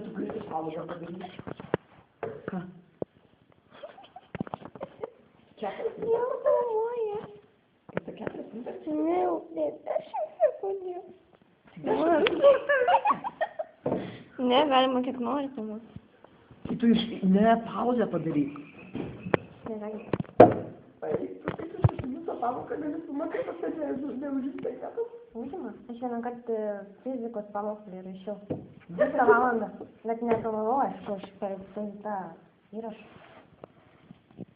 tu grita pauză pe gândit. Ca? Chiar te Eu tô moia. Este chiar te spune? Meu Deus, așa se fodeu. Ne, galima kiek nori, tai man. Și tu ești, ne, pauză pe gândit. Negali. Păi, tu știi nu să facă că ne sumate să te neužim pe capă. Žinoma, aš vienąkart fizikos pamokslį rašiau. Visą valandą. Net negalvojau, aišku, aš per tą įrašą.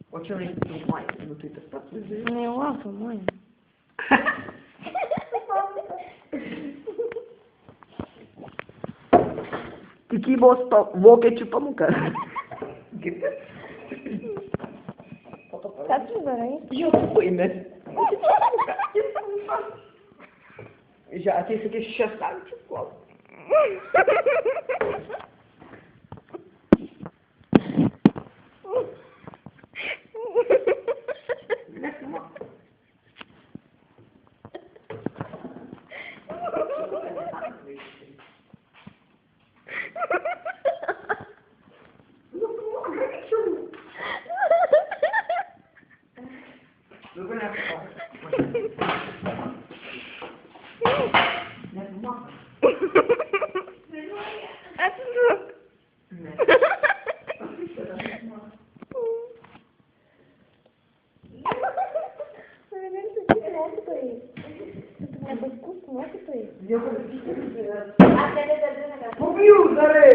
O ce vrei să mai, nu tu-i testat? Nu, jau lapų, man. Tikybos vokiečių pamoka. Girdėt? Ką tu darai? Jo, paėmė. Já ateis iki 16 klausimų. Atsiduok. Mokytojai. Nebaskus mokytojai. Комп'ютеры!